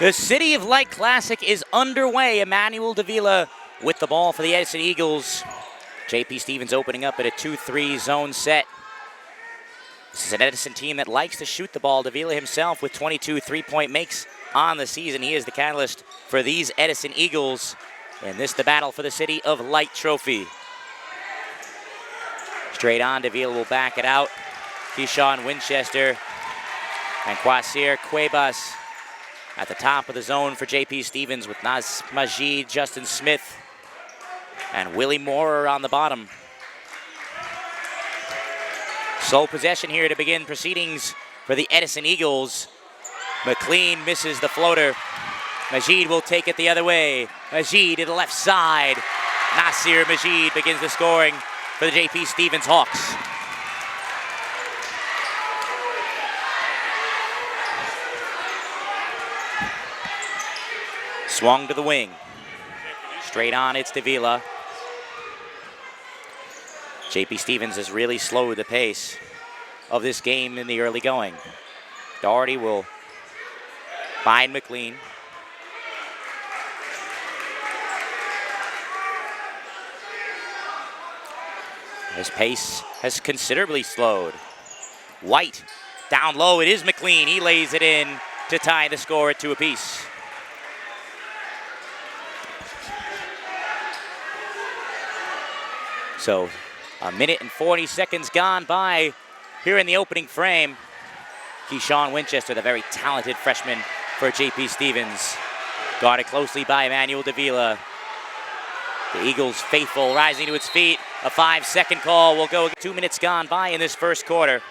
The City of Light Classic is underway. Emmanuel Davila with the ball for the Edison Eagles. J.P. Stevens opening up at a 2-3 zone set. This is an Edison team that likes to shoot the ball. Davila himself with 22 three-point makes on the season. He is the catalyst for these Edison Eagles. And this the battle for the City of Light trophy. Straight on, Davila will back it out. Keyshawn Winchester and Quasir Cuevas at the top of the zone for J.P. Stevens with Naz Majid, Justin Smith, and Willie Moore on the bottom. Sole possession here to begin proceedings for the Edison Eagles. McLean misses the floater. Majid will take it the other way. Majid to the left side. Nasir Majid begins the scoring for the J.P. Stevens Hawks. Swung to the wing. Straight on, it's Davila. J.P. Stevens has really slowed the pace of this game in the early going. Doherty will find McLean. His pace has considerably slowed. White down low, it is McLean. He lays it in to tie the score at 2 apiece. So, a minute and 40 seconds gone by here in the opening frame. Keyshawn Winchester, the very talented freshman for J.P. Stevens, guarded closely by Emmanuel Davila. The Eagles faithful rising to its feet. A 5-second call will go. 2 minutes gone by in this first quarter.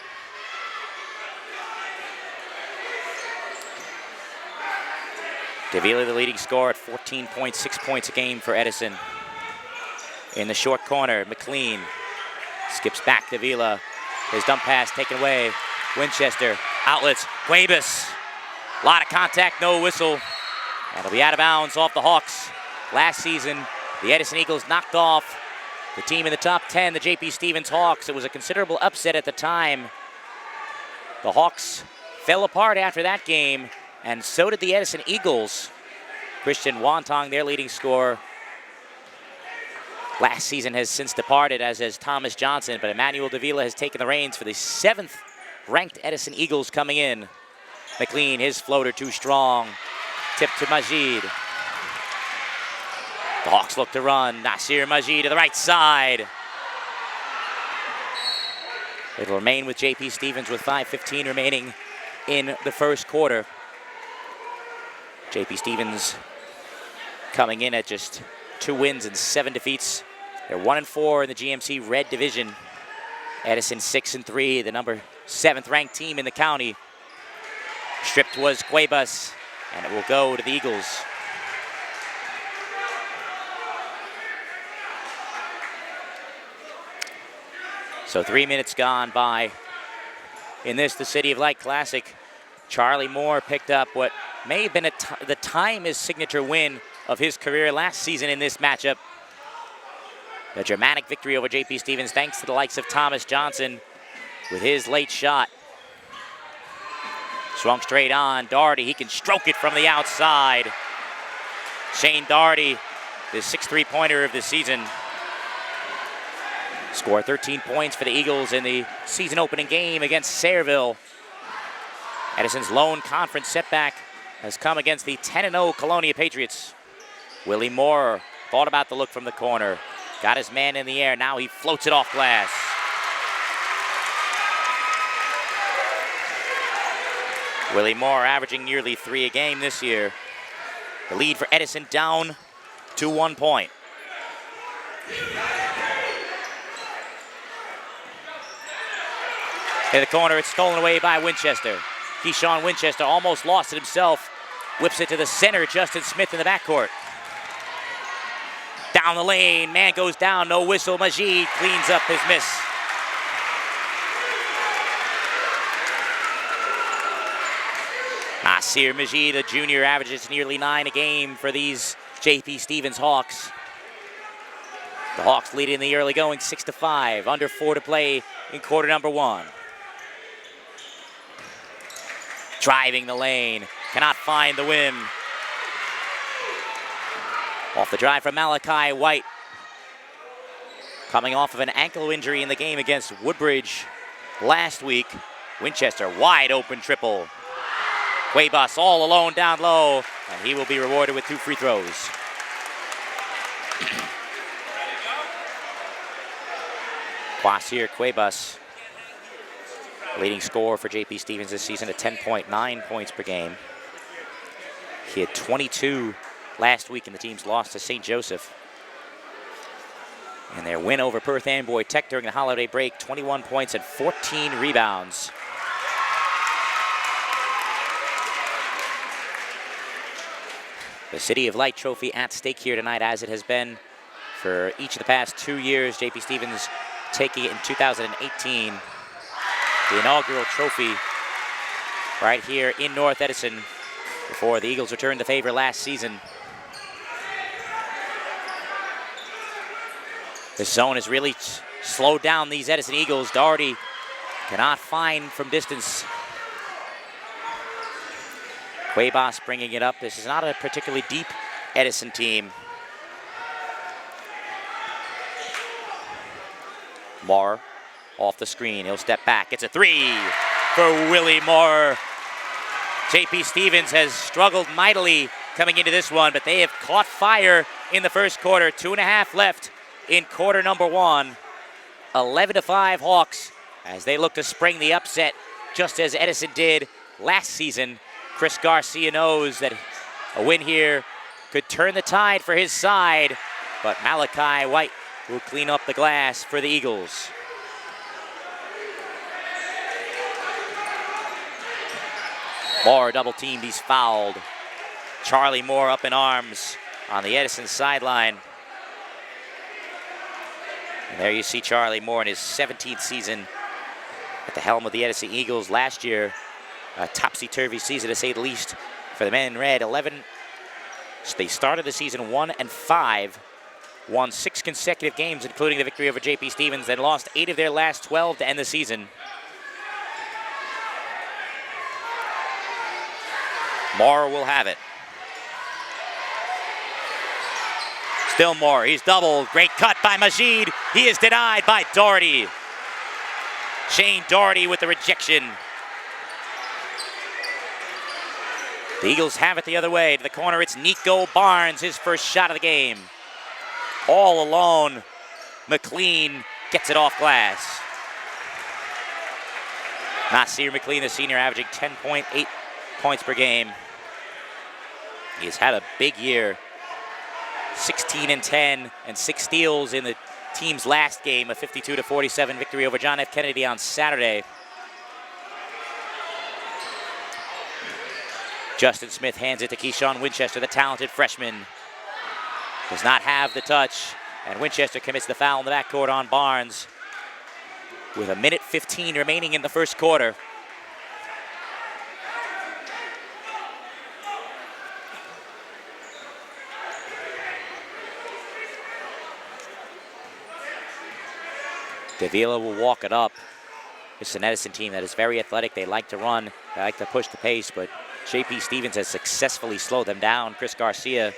Davila, the leading scorer at 14.6 points a game for Edison. In the short corner, McLean skips back. Davila, his dump pass taken away. Winchester, outlets, Cuevas. A lot of contact, no whistle. And it'll be out of bounds off the Hawks. Last season, the Edison Eagles knocked off the team in the top 10, the J.P. Stevens Hawks. It was a considerable upset at the time. The Hawks fell apart after that game, and so did the Edison Eagles. Christian Wantong, their leading scorer, last season has since departed, as has Thomas Johnson, but Emmanuel Davila has taken the reins for the 7th ranked Edison Eagles coming in. McLean, his floater too strong. Tip to Majid. The Hawks look to run. Nasir Majid to the right side. It'll remain with J.P. Stevens with 5:15 remaining in the first quarter. J.P. Stevens coming in at just 2 wins and 7 defeats. They're 1-4 in the GMC Red Division. Edison 6-3, the number 7th ranked team in the county. Stripped was Cuevas, and it will go to the Eagles. So 3 minutes gone by in this, the City of Light Classic. Charlie Moore picked up what may have been the time-his signature win of his career last season in this matchup. A dramatic victory over J.P. Stevens thanks to the likes of Thomas Johnson with his late shot. Swung straight on, Doherty, he can stroke it from the outside. Shane Doherty, the 6th three-pointer of the season. Scored 13 points for the Eagles in the season opening game against Sayreville. Edison's lone conference setback has come against the 10-0 Colonia Patriots. Willie Moore thought about the look from the corner. Got his man in the air, now he floats it off glass. Willie Moore averaging nearly 3 a game this year. The lead for Edison down to 1 point. In the corner, it's stolen away by Winchester. Keyshawn Winchester almost lost it himself. Whips it to the center, Justin Smith in the backcourt. Down the lane, man goes down, no whistle. Majid cleans up his miss. Nasir Majid, a junior, averages nearly 9 a game for these J.P. Stevens Hawks. The Hawks lead in the early going 6-5, under 4 to play in quarter number 1. Driving the lane, cannot find the win. Off the drive from Malachi White. Coming off of an ankle injury in the game against Woodbridge last week. Winchester, wide open triple. Cuevas all alone down low, and he will be rewarded with 2 free throws. Quasir Cuevas, leading scorer for JP Stevens this season at 10.9 points per game. He had 22 last week in the team's loss to St. Joseph. And their win over Perth Amboy Tech during the holiday break, 21 points and 14 rebounds. The City of Light trophy at stake here tonight, as it has been for each of the past 2 years. JP Stevens taking it in 2018. The inaugural trophy right here in North Edison before the Eagles returned the favor last season. This zone has really slowed down these Edison Eagles. Doherty cannot find from distance. Cuevas bringing it up. This is not a particularly deep Edison team. Moore off the screen. He'll step back. It's a 3 for Willie Moore. JP Stevens has struggled mightily coming into this one, but they have caught fire in the first quarter. 2.5 left in quarter number 1. 11-5 Hawks as they look to spring the upset, just as Edison did last season. Chris Garcia knows that a win here could turn the tide for his side, but Malachi White will clean up the glass for the Eagles. Moore double teamed, he's fouled. Charlie Moore up in arms on the Edison sideline. And there you see Charlie Moore in his 17th season at the helm of the Edison Eagles. Last year, a topsy-turvy season to say the least for the men in red. So they started the season 1-5, won 6 consecutive games, including the victory over JP Stevens, then lost 8 of their last 12 to end the season. Moore will have it. Still Moore, he's doubled. Great cut by Majid. He is denied by Doherty. Shane Doherty with the rejection. The Eagles have it the other way. To the corner, it's Nico Barnes, his first shot of the game. All alone, McLean gets it off glass. Nasir McLean, the senior, averaging 10.8 points per game. He's had a big year. 16-10 and 6 steals in the team's last game, a 52-47 victory over John F. Kennedy on Saturday. Justin Smith hands it to Keyshawn Winchester, the talented freshman. Does not have the touch, and Winchester commits the foul in the backcourt on Barnes with 1:15 remaining in the first quarter. Davila will walk it up. It's an Edison team that is very athletic. They like to run. They like to push the pace, but JP Stevens has successfully slowed them down. Chris Garcia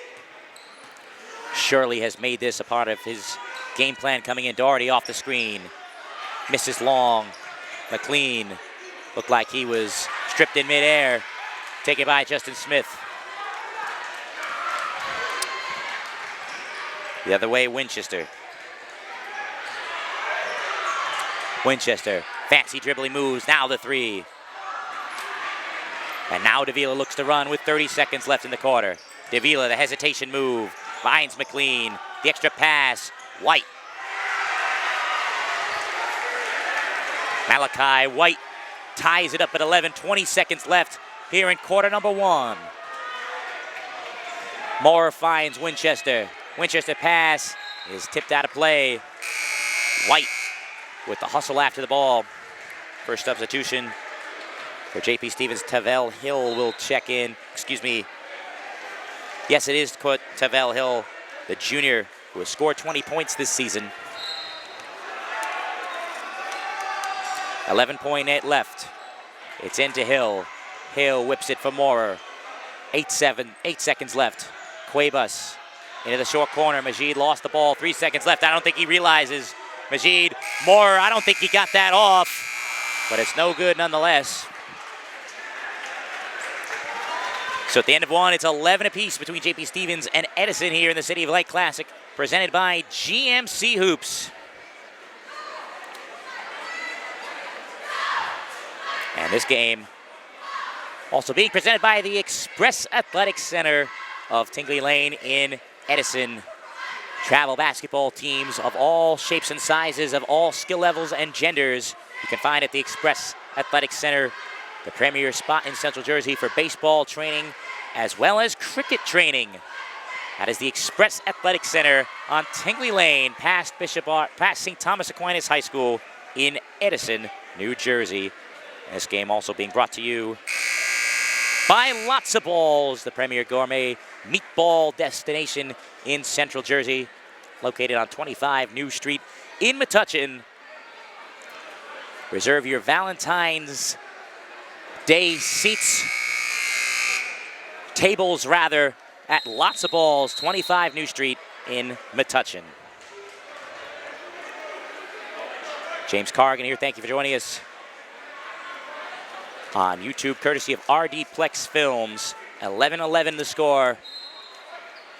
surely has made this a part of his game plan coming in. Doherty off the screen. Misses long. McLean looked like he was stripped in midair. Taken by Justin Smith. The other way, Winchester. Winchester, fancy dribbling moves, now the 3. And now Davila looks to run with 30 seconds left in the quarter. Davila, the hesitation move, finds McLean, the extra pass, White. Malachi White ties it up at 11, 20 seconds left here in quarter number 1. Moore finds Winchester. Winchester pass is tipped out of play. White with the hustle after the ball. First substitution for JP Stevens. Tavel Hill will check in. Excuse me. Yes, it is Tavel Hill, the junior who has scored 20 points this season. 11.8 left. It's into Hill. Hill whips it for Moore. 8 seconds left. Cuevas into the short corner. Majid lost the ball. 3 seconds left. I don't think he realizes. Majid, Moore, I don't think he got that off, but it's no good nonetheless. So at the end of one, it's 11 apiece between JP Stevens and Edison here in the City of Light Classic, presented by GMC Hoops. And this game also being presented by the Express Athletic Center of Tingley Lane in Edison. Travel basketball teams of all shapes and sizes, of all skill levels and genders, you can find at the Express Athletic Center, the premier spot in Central Jersey for baseball training as well as cricket training. That is the Express Athletic Center on Tingley Lane, past St. Thomas Aquinas High School in Edison, New Jersey. This game also being brought to you by Lots of Balls, the premier gourmet meatball destination in Central Jersey, located on 25 New Street in Metuchen. Reserve your Valentine's Day tables rather, at Lots of Balls, 25 New Street in Metuchen. James Corrigan here, thank you for joining us on YouTube, courtesy of RD Plex Films. 11-11 the score.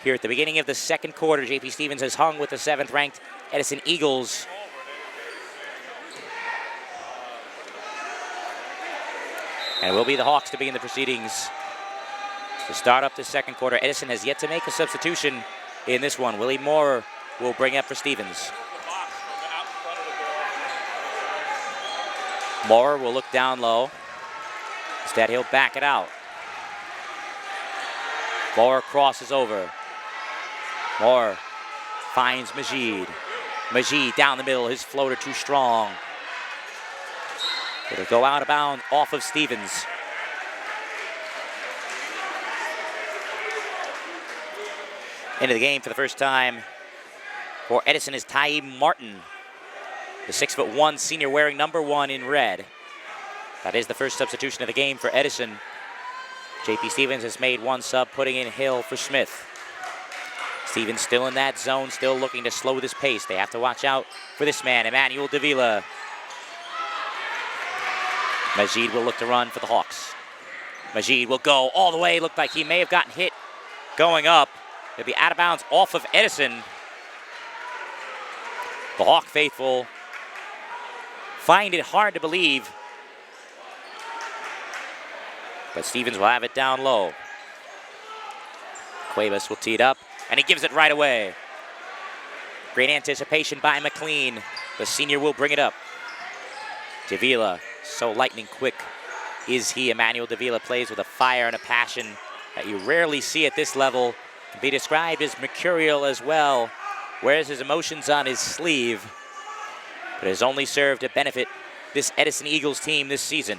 Here at the beginning of the second quarter, JP Stevens has hung with the 7th-ranked Edison Eagles. And it will be the Hawks to begin the proceedings. To start up the second quarter, Edison has yet to make a substitution in this one. Willie Moore will bring up for Stevens. Moore will look down low. Instead, he'll back it out. Bauer crosses over. Moore finds Majid. Majid down the middle, his floater too strong. It'll go out of bounds off of Stevens. Into the game for the first time for Edison is Taib Martin, the 6'1" senior wearing number 1 in red. That is the first substitution of the game for Edison. JP Stevens has made one sub, putting in Hill for Smith. Stevens still in that zone, still looking to slow this pace. They have to watch out for this man, Emmanuel Davila. Majid will look to run for the Hawks. Majid will go all the way. Looked like he may have gotten hit going up. He'll be out of bounds off of Edison. The Hawk faithful find it hard to believe, but Stevens will have it down low. Cuevas will tee it up, and he gives it right away. Great anticipation by McLean. The senior will bring it up. Davila, so lightning quick is he. Emmanuel Davila plays with a fire and a passion that you rarely see at this level. Can be described as mercurial as well. Wears his emotions on his sleeve, but has only served to benefit this Edison Eagles team this season.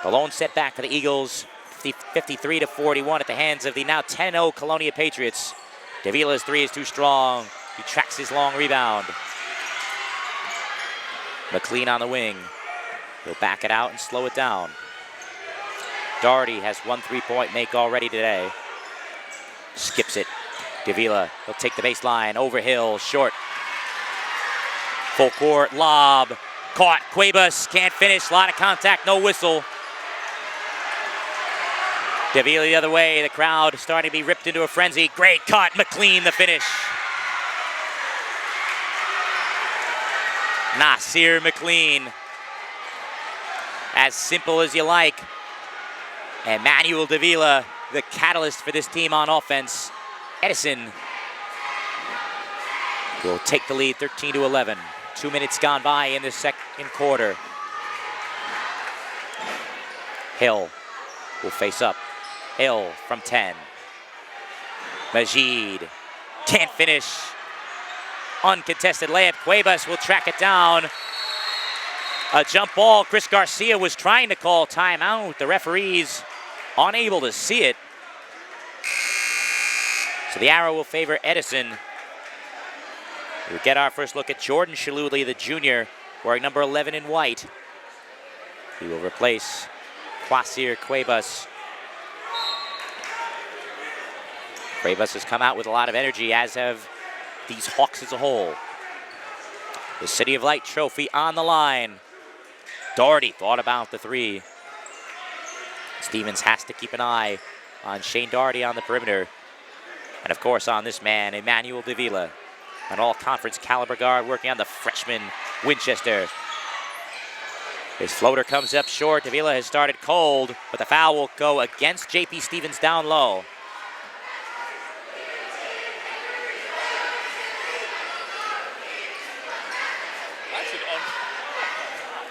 The lone setback for the Eagles, 53-41 at the hands of the now 10-0 Colonia Patriots. Davila's 3 is too strong. He tracks his long rebound. McLean on the wing. He'll back it out and slow it down. Doherty has 1 3-point make already today. Skips it. Davila, he'll take the baseline. Over Hill, short. Full court, lob. Caught. Cuevas can't finish. A lot of contact, no whistle. Davila the other way. The crowd starting to be ripped into a frenzy. Great cut. McLean the finish. Nasir McLean. As simple as you like. Emmanuel Davila, the catalyst for this team on offense. Edison will take the lead 13-11. 2 minutes gone by in the second quarter. Hill will face up. Hill from 10. Majid can't finish. Uncontested layup. Cuevas will track it down. A jump ball. Chris Garcia was trying to call timeout. The referees unable to see it. So the arrow will favor Edison. We'll get our first look at Jordan Cholula, the junior, wearing number 11 in white. He will replace Quasir Cuevas. Bravos has come out with a lot of energy, as have these Hawks as a whole. The City of Light trophy on the line. Doherty thought about the three. Stevens has to keep an eye on Shane Doherty on the perimeter. And of course on this man, Emmanuel Davila, an all-conference caliber guard working on the freshman Winchester. His floater comes up short. Davila has started cold, but the foul will go against J.P. Stevens down low.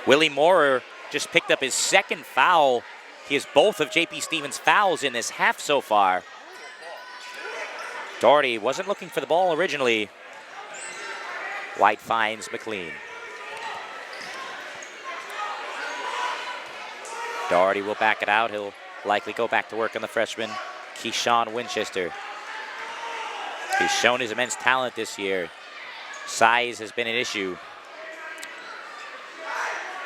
Willie Moorer just picked up his second foul. He has both of J.P. Stevens' fouls in this half so far. Doherty wasn't looking for the ball originally. White finds McLean. Doherty will back it out. He'll likely go back to work on the freshman, Keyshawn Winchester. He's shown his immense talent this year. Size has been an issue.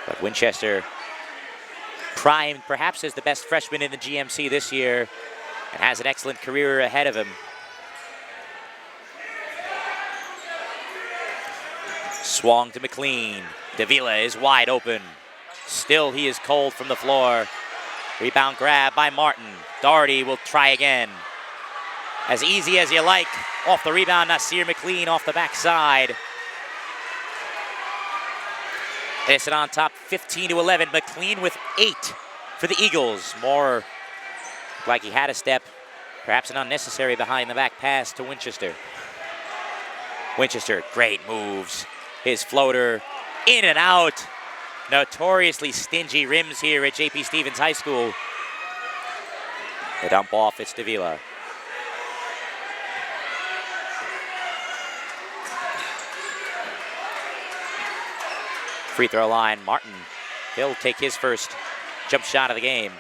But Winchester, primed perhaps as the best freshman in the GMC this year, and has an excellent career ahead of him. Swung to McLean. Davila is wide open. Still, he is cold from the floor. Rebound grab by Martin. Doherty will try again. As easy as you like. Off the rebound, Nasir McLean off the backside. Edison on top, 15-11. McLean with 8 for the Eagles. Moore looked like he had a step. Perhaps an unnecessary behind the back pass to Winchester. Winchester, great moves. His floater in and out. Notoriously stingy rims here at J.P. Stevens High School. The dump off, it's Davila. Free throw line, Martin. He'll take his first jump shot of the game.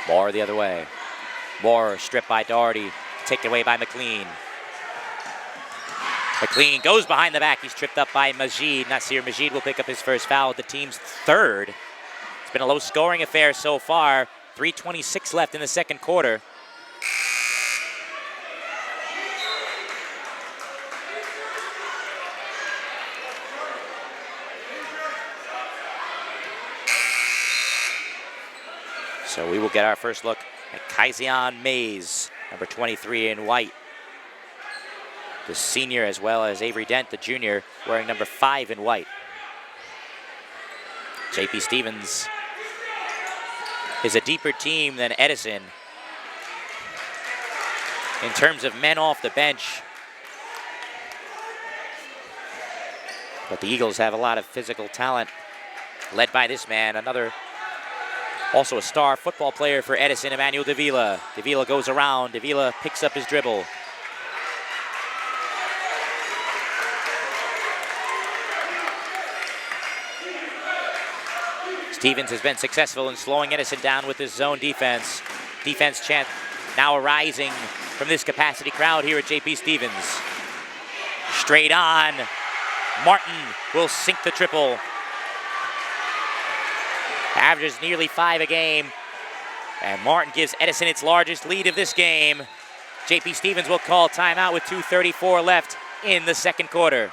Moore the other way. Moore stripped by Doherty, taken away by McLean. McLean goes behind the back. He's tripped up by Majid. Nasir Majid will pick up his first foul, the team's third. It's been a low-scoring affair so far. 3:26 left in the second quarter. So we will get our first look at Keyshawn Mays, number 23 in white. The senior, as well as Avery Dent, the junior, wearing number 5 in white. J.P. Stevens is a deeper team than Edison in terms of men off the bench. But the Eagles have a lot of physical talent, led by this man, another, also a star football player for Edison, Emmanuel Davila. Davila goes around. Davila picks up his dribble. Stevens has been successful in slowing Edison down with his zone defense. Defense chant now arising from this capacity crowd here at J.P. Stevens. Straight on. Martin will sink the triple. Averages nearly 5 a game. And Martin gives Edison its largest lead of this game. J.P. Stevens will call timeout with 2:34 left in the second quarter.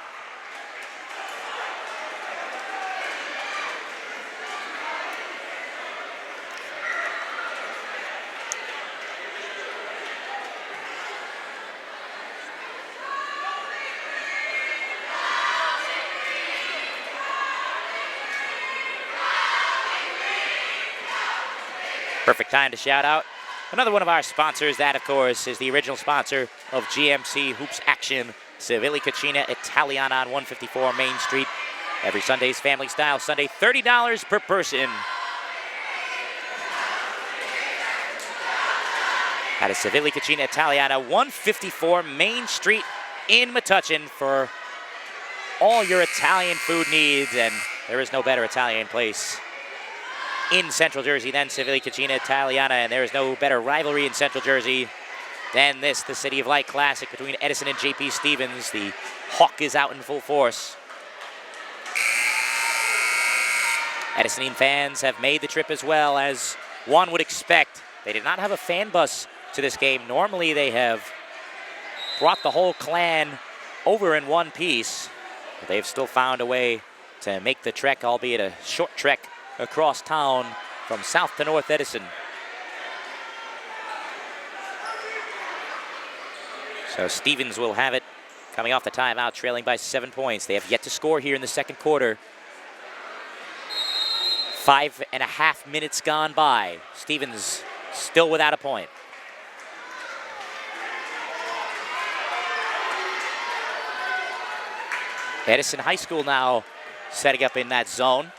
Perfect time to shout out another one of our sponsors. That, of course, is the original sponsor of GMC Hoops Action, Civilli Cucina Italiana on 154 Main Street. Every Sunday's Family Style Sunday, $30 per person. At a Civilli Cucina Italiana, 154 Main Street in Metuchen for all your Italian food needs, and there is no better Italian place in Central Jersey than Civilli Cucina Italiana, and there is no better rivalry in Central Jersey than this, the City of Light Classic between Edison and J.P. Stevens. The Hawk is out in full force. Edison fans have made the trip as well, as one would expect. They did not have a fan bus to this game. Normally they have brought the whole clan over in one piece. But they've still found a way to make the trek, albeit a short trek across town from south to north Edison. So Stevens will have it coming off the timeout, trailing by 7 points. They have yet to score here in the second quarter. 5.5 minutes gone by. Stevens still without a point. Edison High School now setting up in that zone.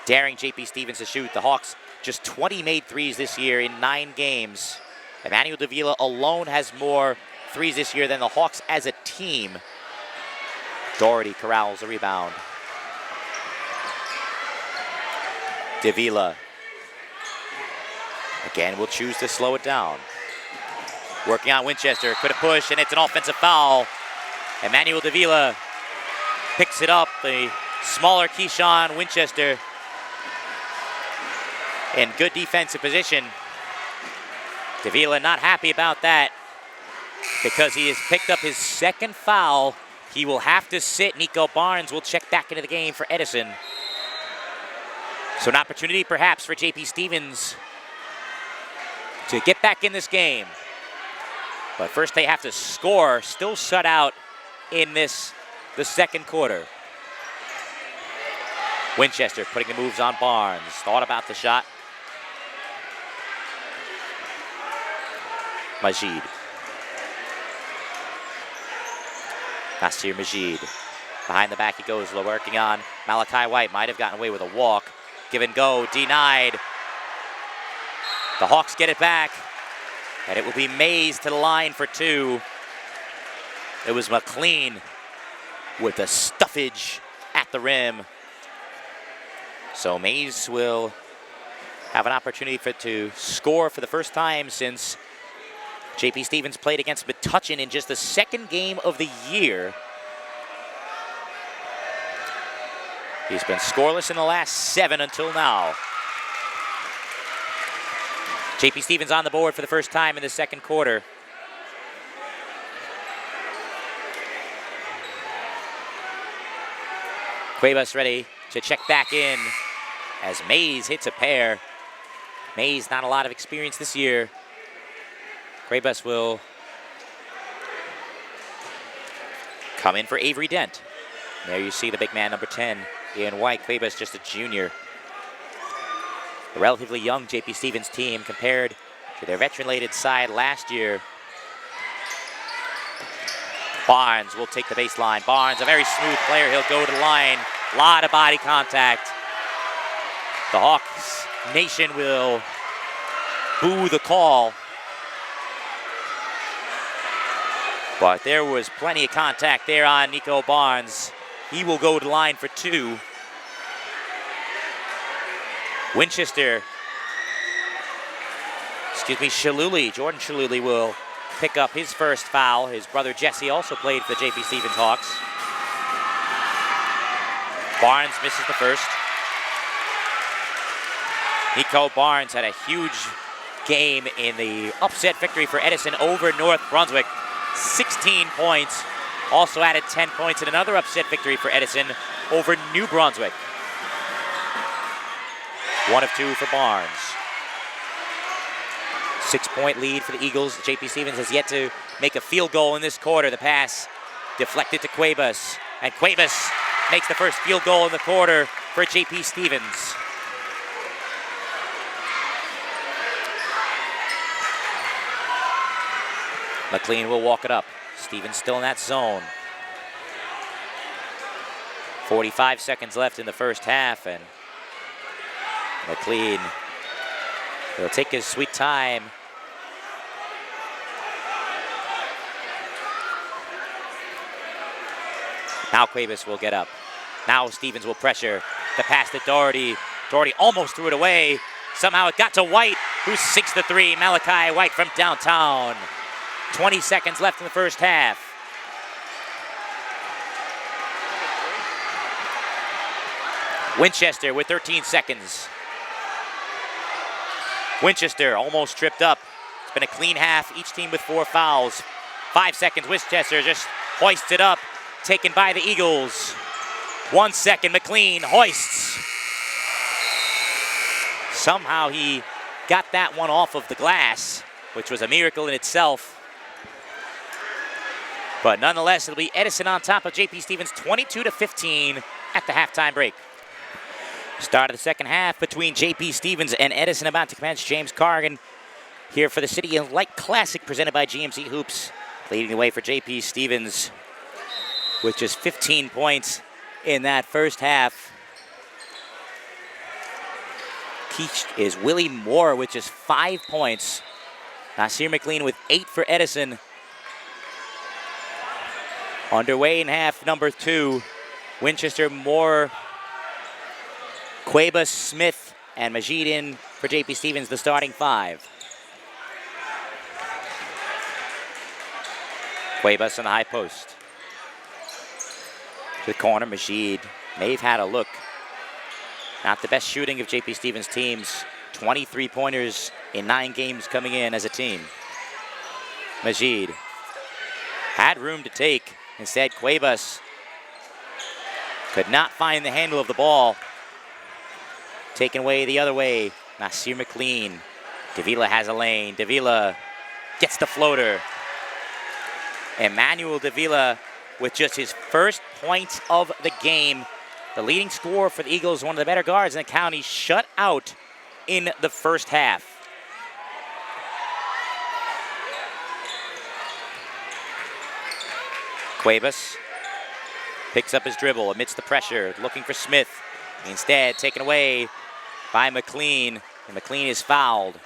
Daring JP Stevens to shoot. The Hawks just 20 made threes this year in 9 games. Emmanuel Davila alone has more threes this year than the Hawks as a team. Doherty corrals the rebound. Davila again will choose to slow it down. Working on Winchester, could have pushed, and it's an offensive foul. Emmanuel Davila picks it up. The smaller Keyshawn Winchester in good defensive position. Davila not happy about that because he has picked up his second foul. He will have to sit. Nico Barnes will check back into the game for Edison. So an opportunity perhaps for JP Stevens to get back in this game. But first they have to score, still shut out in the second quarter. Winchester putting the moves on Barnes. Thought about the shot. Majid. Nasir Majid. Behind the back he goes, working on Malachi White. Might have gotten away with a walk. Give and go, denied. The Hawks get it back. And it will be Mays to the line for 2. It was McLean with the stuffage at the rim. So Mays will have an opportunity to score for the first time since JP Stevens played against Metuchen in just the second game of the year. He's been scoreless in the last 7 until now. JP Stevens on the board for the first time in the second quarter. Cuevas ready to check back in as Mays hits a pair. Mays not a lot of experience this year. Cuevas will come in for Avery Dent. There you see the big man, number 10, Ian White. Cuevas just a junior. A relatively young JP Stevens team compared to their veteran-laden side last year. Barnes will take the baseline. Barnes, a very smooth player. He'll go to the line. A lot of body contact. The Hawks Nation will boo the call. But there was plenty of contact there on Nico Barnes. He will go to the line for 2. Winchester, Cholula, Jordan Cholula will pick up his first foul. His brother Jesse also played for the JP Stevens Hawks. Barnes misses the first. Nico Barnes had a huge game in the upset victory for Edison over North Brunswick. 16 points. Also added 10 points in another upset victory for Edison over New Brunswick. 1 of 2 for Barnes. 6-point lead for the Eagles. JP Stevens has yet to make a field goal in this quarter. The pass deflected to Cuevas. And Cuevas makes the first field goal in the quarter for JP Stevens. McLean will walk it up. Stevens still in that zone. 45 seconds left in the first half, and McLean will take his sweet time. Now Cuevas will get up. Now Stevens will pressure. The pass to Doherty. Doherty almost threw it away. Somehow it got to White, who sinks the 3. Malachi White from downtown. 20 seconds left in the first half. Winchester with 13 seconds. Winchester almost tripped up. It's been a clean half, each team with 4 fouls. 5 seconds, Winchester just hoists it up, taken by the Eagles. 1 second, McLean hoists. Somehow he got that one off of the glass, which was a miracle in itself. But nonetheless, it'll be Edison on top of JP Stevens, 22-15 at the halftime break. Start of the second half between JP Stevens and Edison about to commence. James Cargan here for the City and Light Classic presented by GMC Hoops. Leading the way for JP Stevens with just 15 points in that first half. Is Willie Moore with just 5 points. Nasir McLean with 8 for Edison. Underway in half number 2. Winchester, Moore, Cuevas, Smith, and Majid in for JP Stevens, the starting 5. Cuevas on the high post. To the corner, Majid may have had a look. Not the best shooting of JP Stevens' teams. 23 pointers in 9 games coming in as a team. Majid had room to take. Instead, Cuevas could not find the handle of the ball. Taken away the other way, Nasir McLean. Davila has a lane. Davila gets the floater. Emmanuel Davila with just his first points of the game. The leading scorer for the Eagles, one of the better guards in the county, shut out in the first half. Cuevas picks up his dribble amidst the pressure, looking for Smith. Instead, taken away by McLean, and McLean is fouled.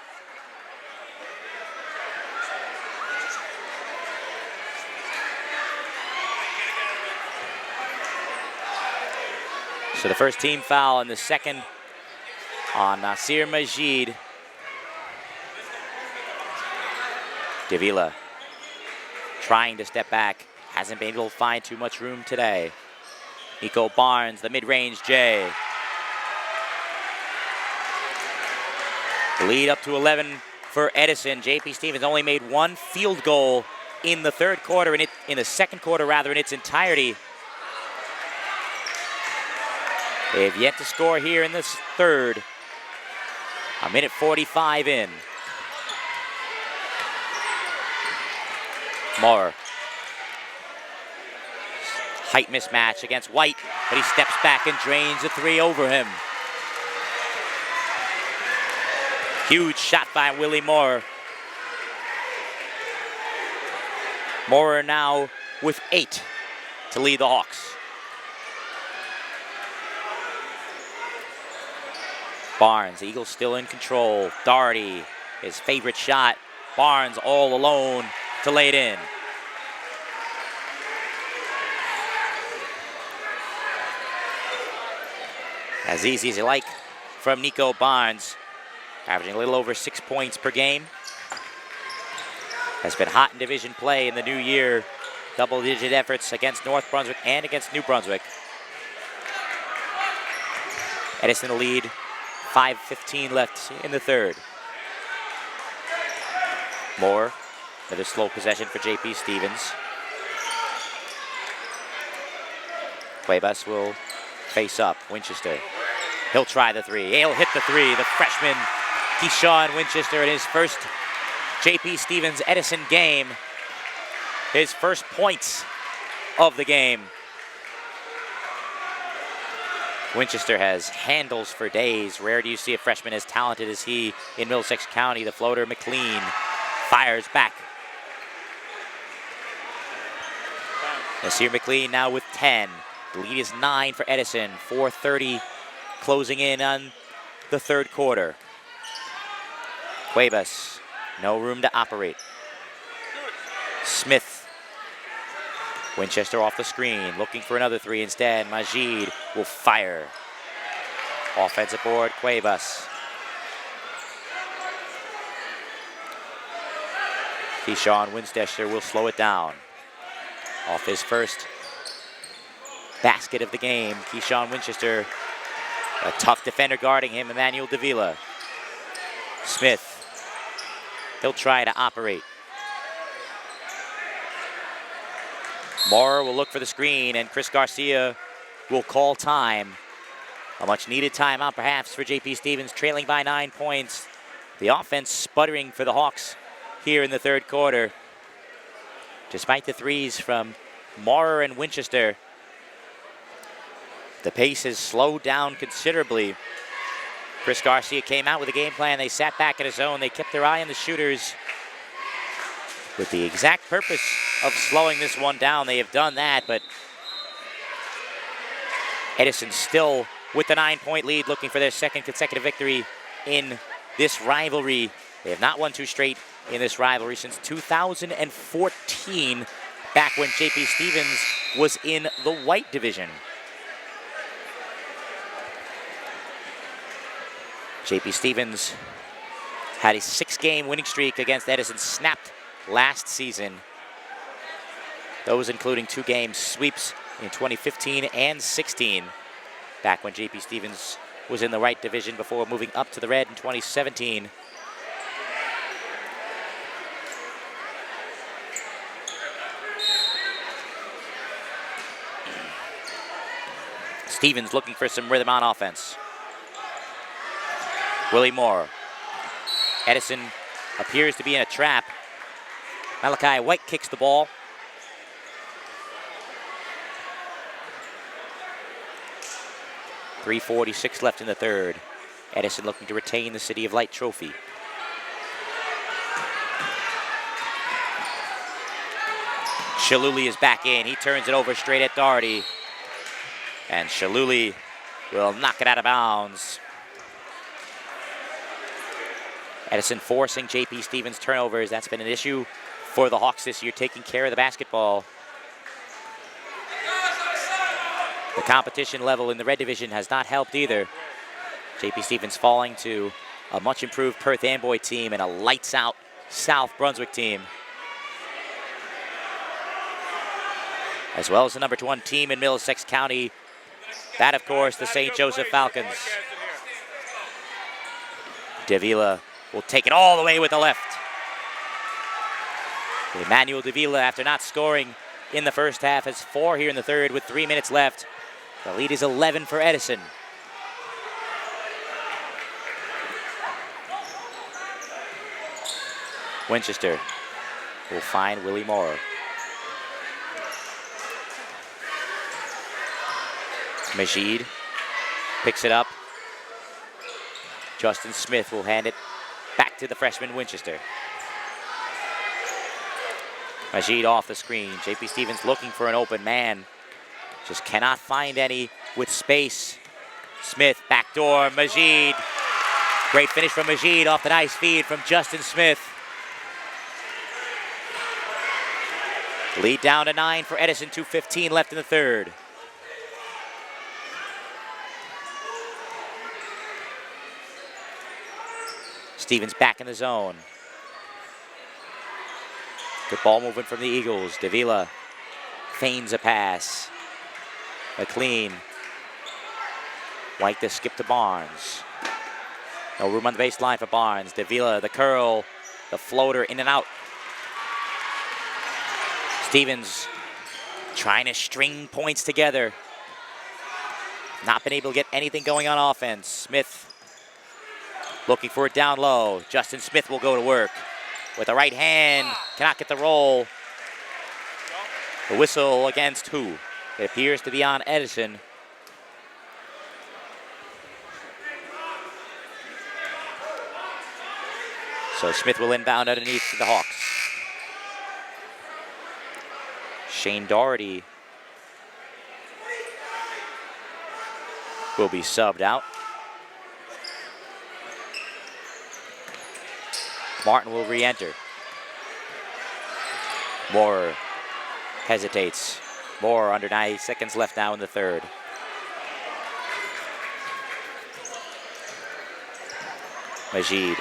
So the first team foul and the second on Nasir Majid. Davila trying to step back. Hasn't been able to find too much room today. Nico Barnes, the mid-range J. Lead up to 11 for Edison. JP Stevens only made 1 field goal in the third quarter, in the second quarter rather, in its entirety. They have yet to score here in this third. A minute 45 in. Moore. Height mismatch against White, but he steps back and drains the 3 over him. Huge shot by Willie Moore. Moore now with 8 to lead the Hawks. Barnes, the Eagles still in control. Doherty, his favorite shot. Barnes all alone to lay it in. As easy as you like from Nico Barnes, averaging a little over 6 points per game. Has been hot in division play in the new year. Double-digit efforts against North Brunswick and against New Brunswick. Edison will lead. 5:15 left in the third. Moore, another slow possession for JP Stevens. Cuevas will face up. Winchester. He'll try the 3. He'll hit the 3. The freshman, Keyshawn Winchester, in his first JP Stevens Edison game. His first points of the game. Winchester has handles for days. Rare do you see a freshman as talented as he in Middlesex County. The floater, McLean, fires back. Nasir McLean now with 10. The lead is 9 for Edison. 4:30 closing in on the third quarter. Cuevas, no room to operate. Smith. Winchester off the screen, looking for another 3 instead. Majid will fire. Offensive board, Cuevas. Keyshawn Winchester will slow it down. Off his first basket of the game, Keyshawn Winchester, a tough defender guarding him, Emmanuel Davila. Smith, he'll try to operate. Maurer will look for the screen, and Chris Garcia will call time. A much needed timeout perhaps for JP Stevens, trailing by 9 points. The offense sputtering for the Hawks here in the third quarter. Despite the threes from Maurer and Winchester, the pace has slowed down considerably. Chris Garcia came out with a game plan. They sat back in a zone. They kept their eye on the shooters with the exact purpose of slowing this one down. They have done that, but Edison still with the 9-point lead, looking for their second consecutive victory in this rivalry. They have not won 2 straight in this rivalry since 2014, back when JP Stevens was in the white division. JP Stevens had a 6-game winning streak against Edison, snapped last season. Those including 2-game sweeps in 2015 and 16, back when JP Stevens was in the right division before moving up to the red in 2017. Stevens looking for some rhythm on offense. Willie Moore. Edison appears to be in a trap. Malachi White kicks the ball. .346 left in the third. Edison looking to retain the City of Light trophy. Cholula is back in. He turns it over straight at Doherty. And Cholula will knock it out of bounds. Edison forcing JP Stevens turnovers. That's been an issue for the Hawks this year, taking care of the basketball. The competition level in the red division has not helped either. JP Stevens falling to a much improved Perth Amboy team and a lights out South Brunswick team, as well as the number 1 team in Middlesex County. That, of course, the St. Joseph Falcons. Davila will take it all the way with the left. Emmanuel Davila, after not scoring in the first half, has 4 here in the third with 3 minutes left. The lead is 11 for Edison. Winchester will find Willie Moore. Majid picks it up. Justin Smith will hand it back to the freshman Winchester. Majid off the screen. JP Stevens looking for an open man. Just cannot find any with space. Smith, backdoor, Majid. Great finish from Majid off the nice feed from Justin Smith. Lead down to 9 for Edison, 2:15 left in the third. Stevens back in the zone. Good ball movement from the Eagles. Davila feigns a pass. McLean. White to skip to Barnes. No room on the baseline for Barnes. Davila, the curl, the floater in and out. Stevens trying to string points together. Not been able to get anything going on offense. Smith looking for it down low. Justin Smith will go to work with the right hand. Cannot get the roll. The whistle against who? It appears to be on Edison. So Smith will inbound underneath the Hawks. Shane Doherty will be subbed out. Martin will re-enter. Moore hesitates. Moore under 90 seconds left now in the third. Majid.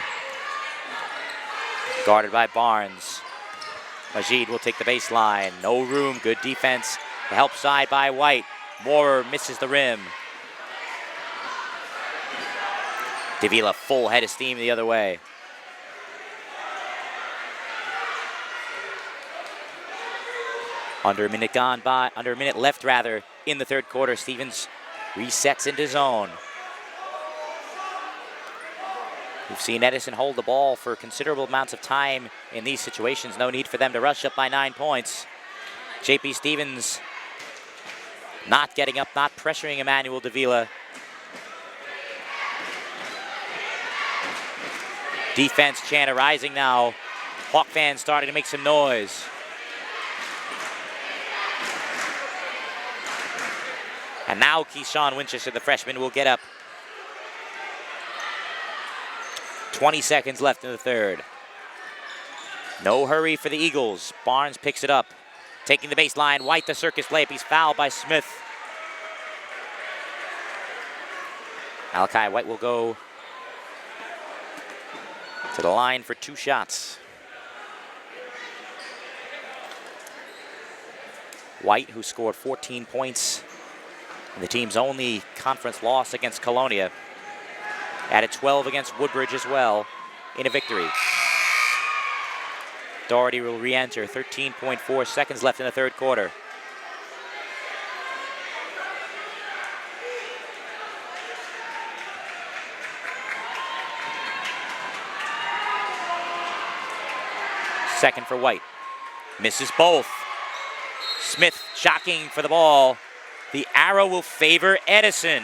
Guarded by Barnes. Majid will take the baseline. No room. Good defense. The help side by White. Moore misses the rim. Davila full head of steam the other way. Under a minute left rather in the third quarter. Stevens resets into zone. We've seen Edison hold the ball for considerable amounts of time in these situations. No need for them to rush up by 9 points. JP Stevens not getting up, not pressuring Emmanuel Davila. Defense chant arising now. Hawk fans starting to make some noise. And now Keyshawn Winchester, the freshman, will get up. 20 seconds left in the third. No hurry for the Eagles. Barnes picks it up. Taking the baseline. White, the circus play. He's fouled by Smith. Malachi White will go to the line for 2 shots. White, who scored 14 points in the team's only conference loss against Colonia, added 12 against Woodbridge as well in a victory. Doherty will re-enter. 13.4 seconds left in the third quarter. Second for White. Misses both. Smith jockeying for the ball. The arrow will favor Edison.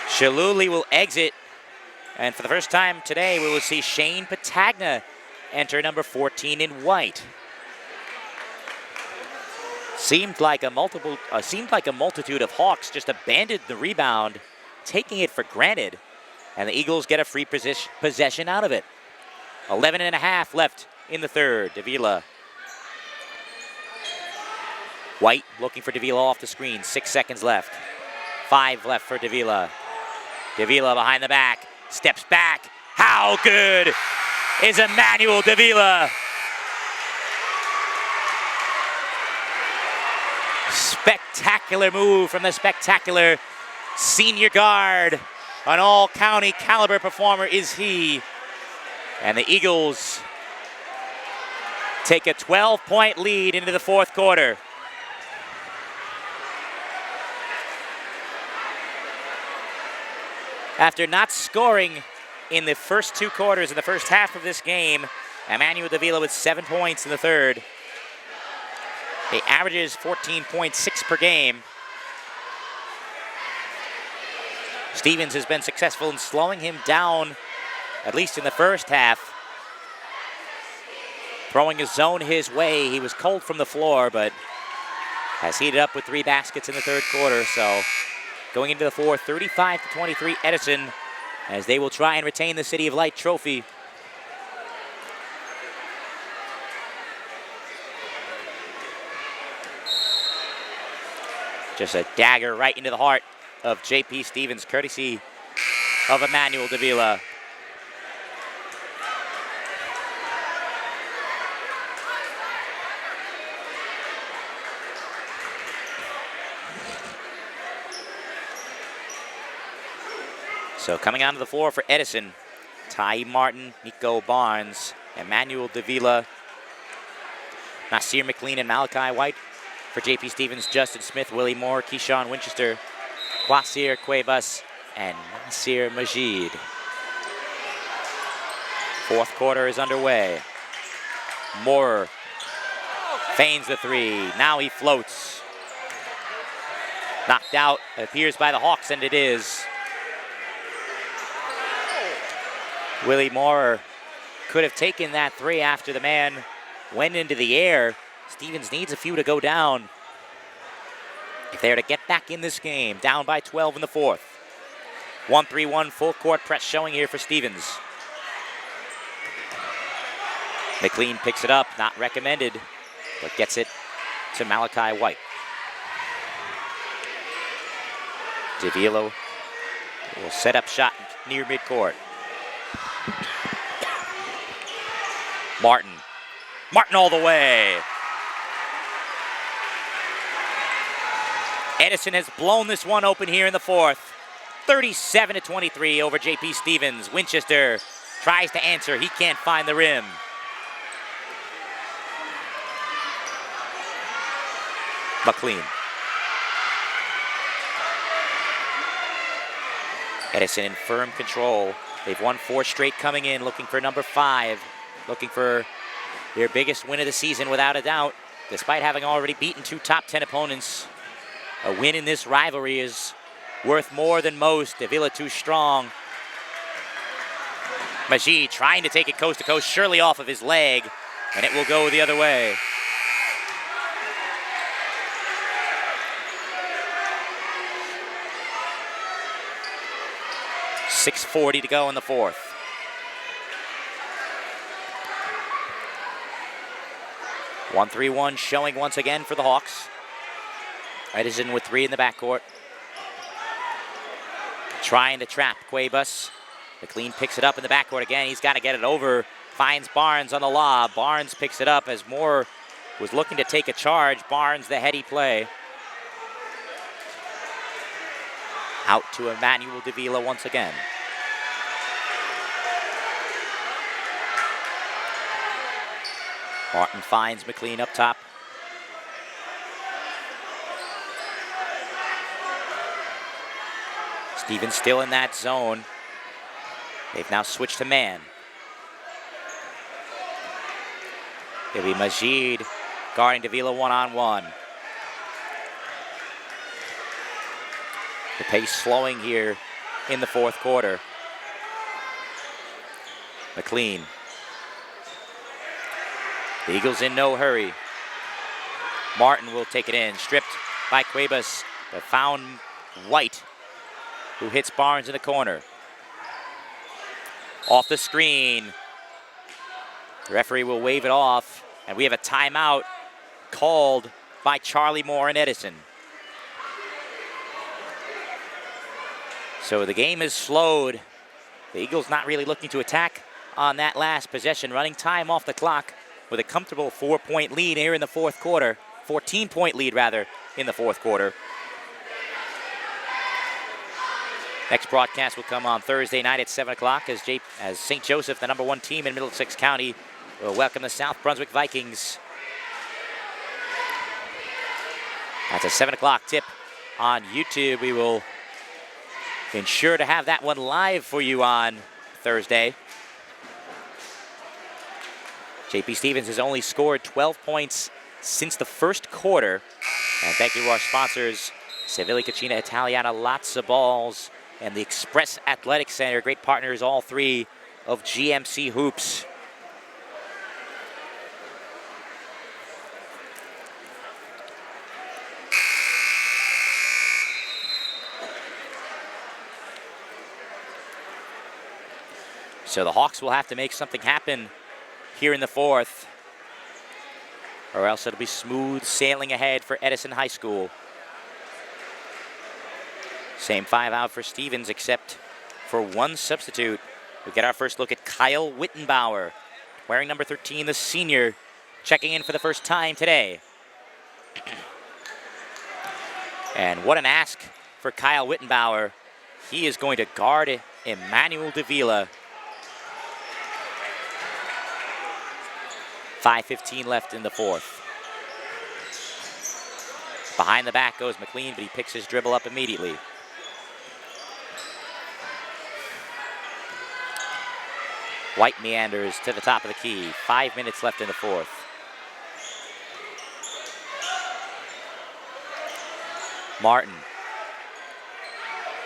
Cholula will exit, and for the first time today, we will see Shane Patagna enter number 14 in white. Seemed like a multitude of Hawks just abandoned the rebound, taking it for granted, and the Eagles get a free possession out of it. 11 and a half left in the third. Davila. White looking for Davila off the screen. 6 seconds left. 5 left for Davila. Davila behind the back, steps back. How good is Emmanuel Davila? Spectacular move from the spectacular senior guard. An all-county caliber performer is he. And the Eagles take a 12-point lead into the fourth quarter. After not scoring in the first 2 quarters, in the first half of this game, Emmanuel Davila with 7 points in the third. He averages 14.6 per game. Stevens has been successful in slowing him down, at least in the first half. Throwing his zone his way. He was cold from the floor, but has heated up with 3 baskets in the third quarter, so going into the fourth, 35-23 Edison, as they will try and retain the City of Light trophy. Just a dagger right into the heart of JP Stevens, courtesy of Emmanuel Davila. So coming onto the floor for Edison, Ty Martin, Nico Barnes, Emmanuel Davila, Nasir McLean and Malachi White. For JP Stevens, Justin Smith, Willie Moore, Keyshawn Winchester, Quasir Cuevas, and Nasir Majid. Fourth quarter is underway. Moore feigns the 3. Now he floats. Knocked out, it appears, by the Hawks, and it is. Willie Moore could have taken that 3 after the man went into the air. Stevens needs a few to go down if they're to get back in this game. Down by 12 in the fourth. 1-3-1 full court press showing here for Stevens. McLean picks it up, not recommended, but gets it to Malachi White. Davila will set up shot near midcourt. Martin all the way. Edison has blown this one open here in the fourth. 37-23 over JP Stevens. Winchester tries to answer. He can't find the rim. McLean. Edison in firm control. They've won 4 straight coming in, looking for number 5, looking for their biggest win of the season without a doubt. Despite having already beaten 2 top 10 opponents, a win in this rivalry is worth more than most. Davila too strong. Majid trying to take it coast to coast, surely off of his leg, and it will go the other way. .640 to go in the fourth. .131 showing once again for the Hawks. Edison with 3 in the backcourt. Trying to trap Cuevas. McLean picks it up in the backcourt again. He's got to get it over. Finds Barnes on the lob. Barnes picks it up as Moore was looking to take a charge. Barnes, the heady play. Out to Emmanuel Davila once again. Martin finds McLean up top. Stevens still in that zone. They've now switched to man. It'll be Majid guarding Davila one-on-one. The pace slowing here in the fourth quarter. McLean. The Eagles in no hurry. Martin will take it in, stripped by Cuevas, but found White, who hits Barnes in the corner. Off the screen. The referee will wave it off, and we have a timeout called by Charlie Moore and Edison. So the game is slowed. The Eagles not really looking to attack on that last possession, running time off the clock with a comfortable 4-point lead here in the fourth quarter. 14-point lead, rather, in the fourth quarter. Next broadcast will come on Thursday night at 7 o'clock as St. Joseph, the number 1 team in Middlesex County, will welcome the South Brunswick Vikings. That's a 7 o'clock tip on YouTube. We will ensure to have that one live for you on Thursday. J.P. Stevens has only scored 12 points since the first quarter. And thank you to our sponsors, Sevilla Cucina Italiana, lots of balls, and the Express Athletic Center, great partners, all 3 of GMC Hoops. So the Hawks will have to make something happen here in the fourth, or else it'll be smooth sailing ahead for Edison High School. Same 5 out for Stevens, except for 1 substitute. We get our first look at Kyle Wittenbauer, wearing number 13, the senior, checking in for the first time today. And what an ask for Kyle Wittenbauer. He is going to guard Emmanuel Davila. 5:15 left in the fourth. Behind the back goes McLean, but he picks his dribble up immediately. White meanders to the top of the key. 5 minutes left in the fourth. Martin,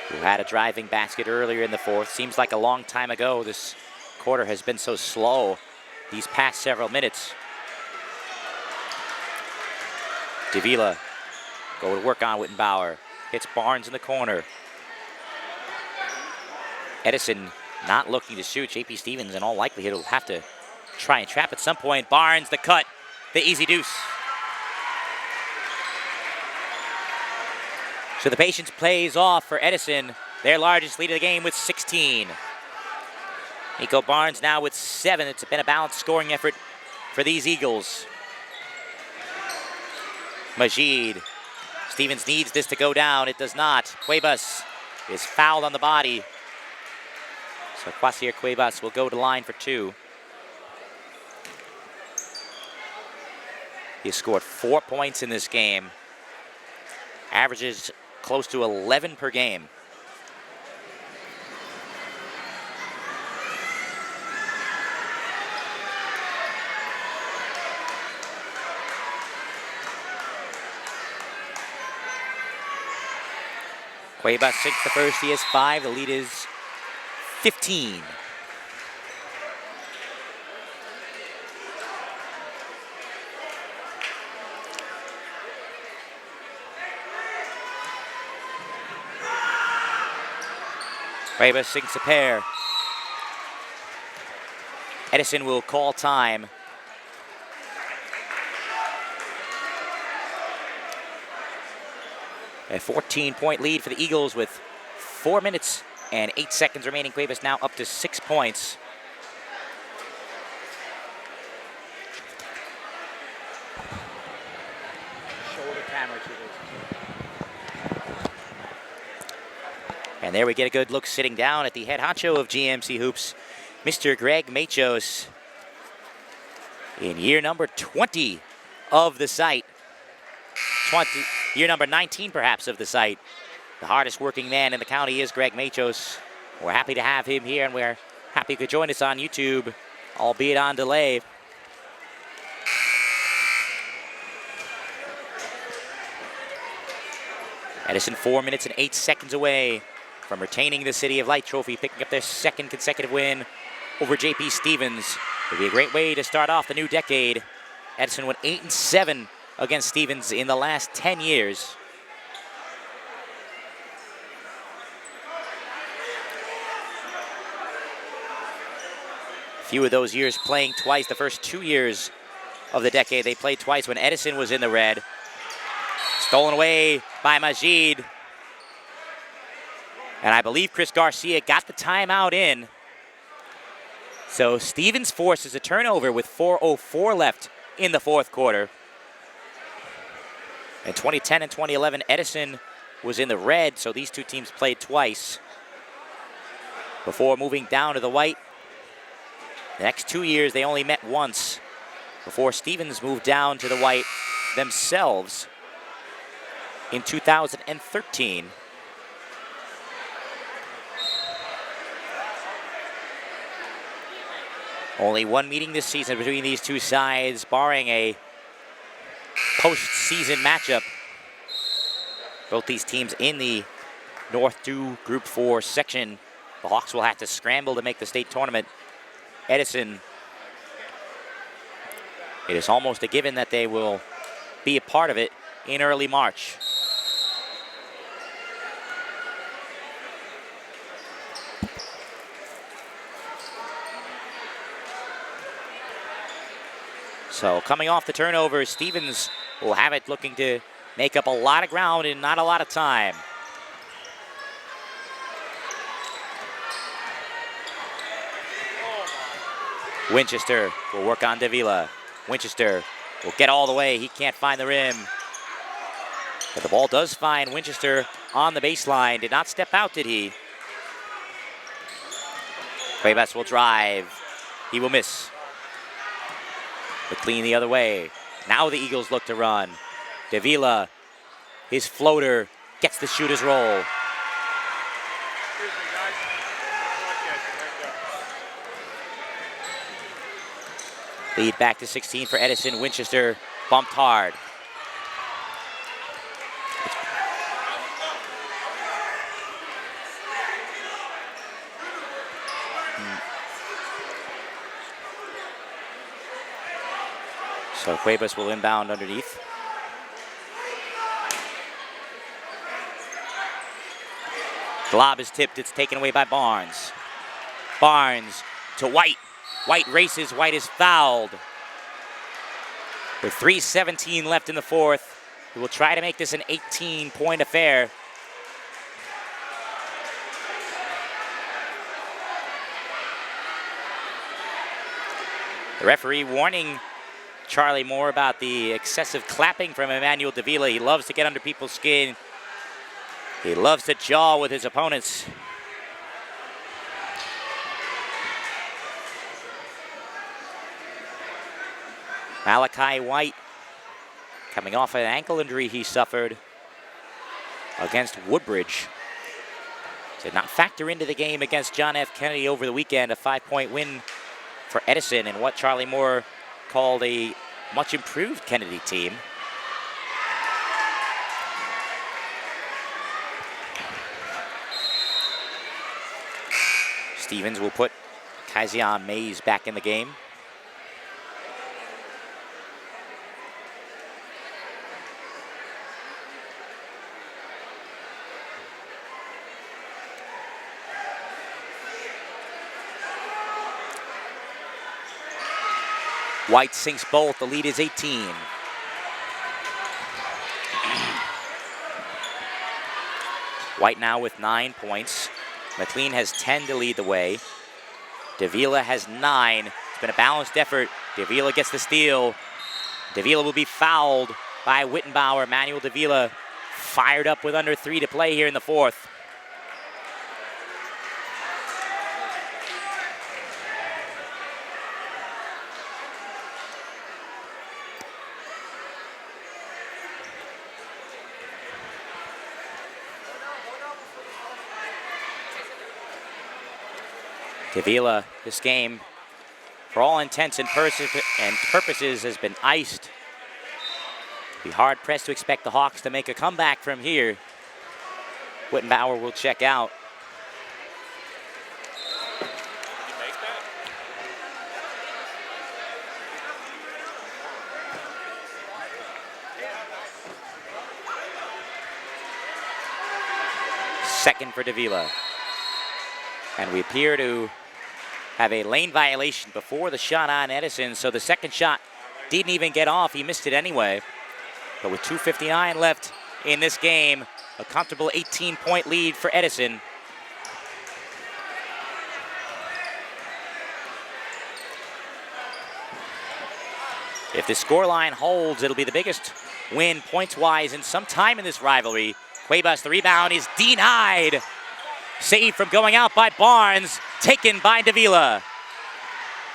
who had a driving basket earlier in the fourth. Seems like a long time ago. This quarter has been so slow these past several minutes. Davila go to work on Wittenbauer. Hits Barnes in the corner. Edison not looking to shoot. J.P. Stevens in all likelihood will have to try and trap at some point. Barnes, the cut, the easy deuce. So the patience plays off for Edison, their largest lead of the game with 16. Nico Barnes now with 7. It's been a balanced scoring effort for these Eagles. Majid. Stevens needs this to go down. It does not. Cuevas is fouled on the body. So Kwasir Cuevas will go to line for 2. He scored 4 points in this game. Averages close to 11 per game. Cuevas sinks the first, he has 5. The lead is 15. Cuevas sinks a pair. Edison will call time. A 14-point lead for the Eagles with 4 minutes and 8 seconds remaining. Cuevas now up to 6 points. Shoulder camera to this. And there we get a good look sitting down at the head honcho of GMC Hoops, Mr. Greg Machos, in year number 20 of the site. Year number 19, perhaps, of the site. The hardest working man in the county is Greg Machos. We're happy to have him here, and we're happy he could join us on YouTube, albeit on delay. Edison 4 minutes and 8 seconds away from retaining the City of Light trophy, picking up their 2nd consecutive win over JP Stevens. It'll be a great way to start off the new decade. Edison went 8-7 against Stevens in the last 10 years. Few of those years playing twice. The first 2 years of the decade, they played twice when Edison was in the red. Stolen away by Majid. And I believe Chris Garcia got the timeout in. So Stevens forces a turnover with 4:04 left in the 4th quarter. In 2010 and 2011, Edison was in the red, so these two teams played twice before moving down to the white. The next 2 years, they only met once before Stevens moved down to the white themselves in 2013. Only one meeting this season between these two sides, barring a postseason matchup. Both these teams in the North 2 Group 4 section. The Hawks will have to scramble to make the state tournament. Edison, it is almost a given that they will be a part of it in early March. So coming off the turnover, Stevens will have it, looking to make up a lot of ground in not a lot of time. Winchester will work on Davila. Winchester will get all the way. He can't find the rim. But the ball does find Winchester on the baseline. Did not step out, did he? Cuevas will drive. He will miss. McLean the other way. Now the Eagles look to run. Davila, his floater, gets the shooter's roll. Lead back to 16 for Edison. Winchester bumped hard. So Cuevas will inbound underneath. The lob is tipped. It's taken away by Barnes. Barnes to White. White races. White is fouled. With 3:17 left in the 4th, he will try to make this an 18-point affair. The referee warning Charlie Moore about the excessive clapping from Emmanuel Davila. He loves to get under people's skin. He loves to jaw with his opponents. Malachi White, coming off an ankle injury he suffered against Woodbridge, did not factor into the game against John F. Kennedy over the weekend. A 5-point win for Edison and what Charlie Moore called a much improved Kennedy team. Stevens will put Keyshawn Mays back in the game. White sinks both. The lead is 18. White now with 9 points. McLean has 10 to lead the way. Davila has 9. It's been a balanced effort. Davila gets the steal. Davila will be fouled by Witten Bauer. Manuel Davila fired up with under 3 to play here in the fourth. Davila, this game, for all intents and purposes, has been iced. Be hard-pressed to expect the Hawks to make a comeback from here. Witten Bauer will check out. Did you make that? Second for Davila. And we appear to have a lane violation before the shot on Edison, so the second shot didn't even get off. He missed it anyway. But with 2:59 left in this game, a comfortable 18-point lead for Edison. If the scoreline holds, it'll be the biggest win points-wise in some time in this rivalry. Cuevas, the rebound is denied. Saved from going out by Barnes, taken by Davila.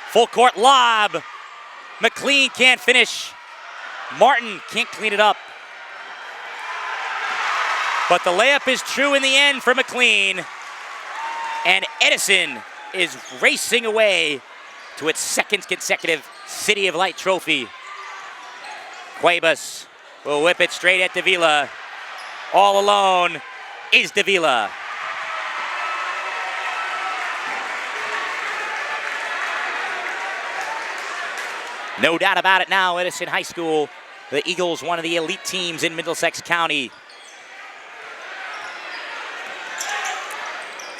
Full court lob. McLean can't finish. Martin can't clean it up. But the layup is true in the end for McLean. And Edison is racing away to its second consecutive City of Light trophy. Cuevas will whip it straight at Davila. All alone is Davila. No doubt about it now, Edison High School. The Eagles, one of the elite teams in Middlesex County.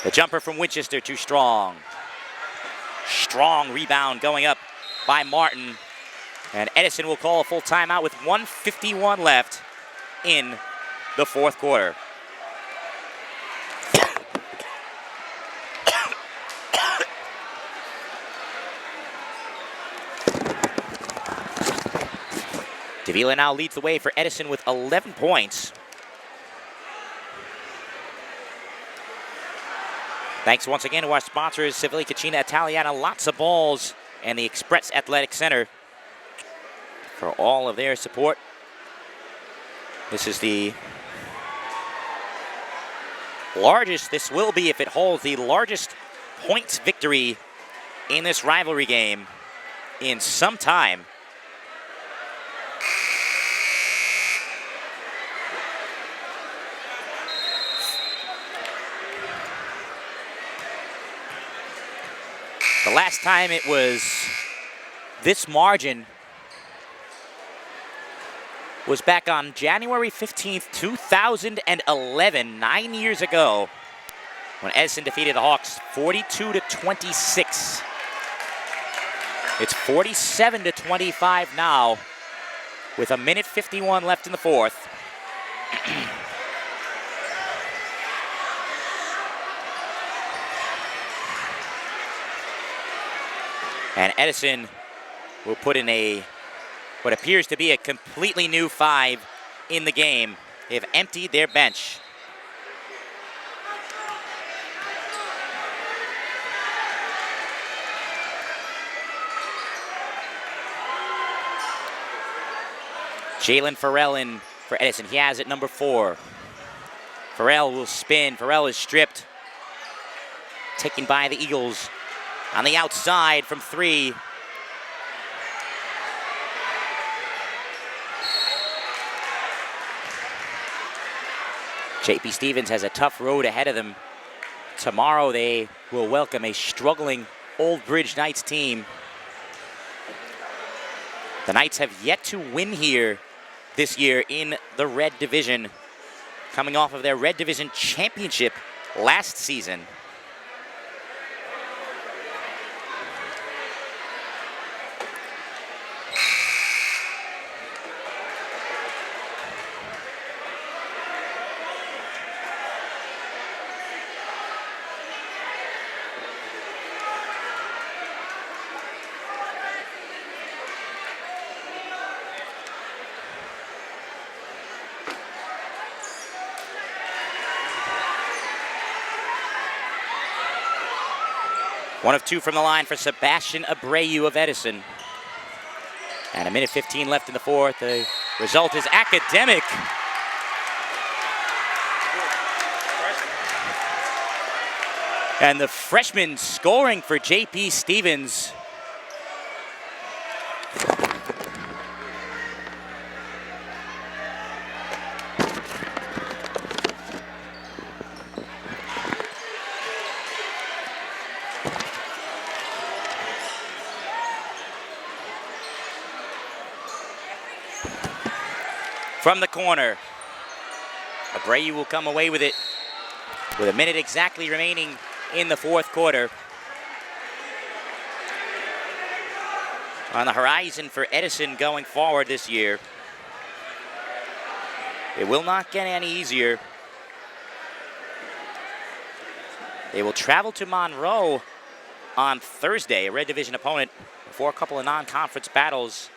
The jumper from Winchester, too strong. Strong rebound going up by Martin. And Edison will call a full timeout with 1:51 left in the fourth quarter. Davila now leads the way for Edison with 11 points. Thanks once again to our sponsors, Civilli Cucina Italiana, Lots of Balls, and the Express Athletic Center for all of their support. This is the largest, this will be, if it holds, the largest points victory in this rivalry game in some time. The last time it was this margin was back on January 15th, 2011, 9 years ago, when Edison defeated the Hawks 42-26. It's 47-25 now, with 1:51 left in the fourth. And Edison will put in what appears to be a completely new 5 in the game. They have emptied their bench. Jalen Farrell in for Edison. He has it, number 4. Farrell will spin. Farrell is stripped. Taken by the Eagles. On the outside from 3. JP Stevens has a tough road ahead of them. Tomorrow they will welcome a struggling Old Bridge Knights team. The Knights have yet to win here this year in the Red Division, coming off of their Red Division championship last season. One of 2 from the line for Sebastian Abreu of Edison. And 1:15 left in the 4th. The result is academic. And the freshman scoring for JP Stevens. From the corner, Abreu will come away with it with a minute exactly remaining in the 4th quarter. On the horizon for Edison going forward this year, it will not get any easier. They will travel to Monroe on Thursday, a Red Division opponent, before a couple of non-conference battles.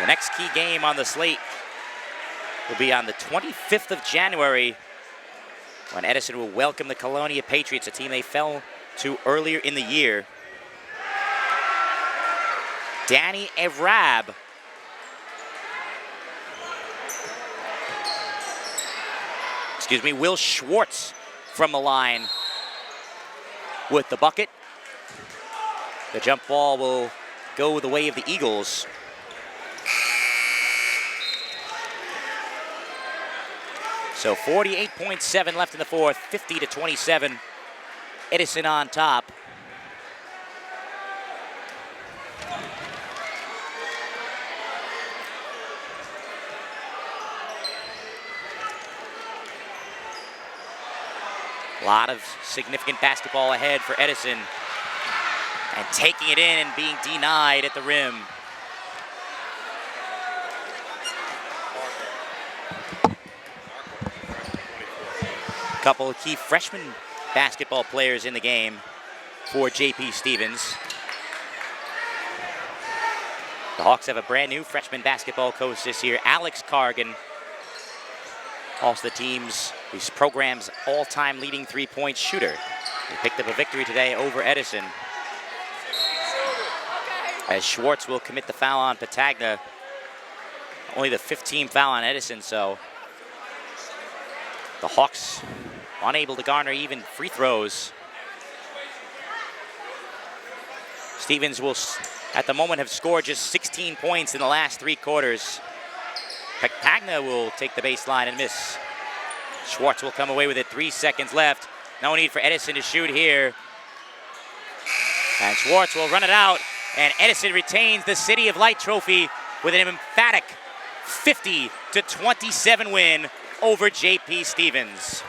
The next key game on the slate will be on the 25th of January when Edison will welcome the Colonia Patriots, a team they fell to earlier in the year. Danny Evrab Will Schwartz from the line with the bucket. The jump ball will go the way of the Eagles. So 48.7 left in the 4th, 50-27. Edison on top. A lot of significant basketball ahead for Edison. And taking it in and being denied at the rim. Couple of key freshman basketball players in the game for JP Stevens. The Hawks have a brand new freshman basketball coach this year, Alex Cargan. Also his program's all-time leading three-point shooter. He picked up a victory today over Edison. As Schwartz will commit the foul on Patagna. Only the 15th foul on Edison, so the Hawks unable to garner even free throws. Stevens will, at the moment, have scored just 16 points in the last 3 quarters. Patagna will take the baseline and miss. Schwartz will come away with it, 3 seconds left. No need for Edison to shoot here. And Schwartz will run it out, and Edison retains the City of Light trophy with an emphatic 50-27 win over JP Stevens.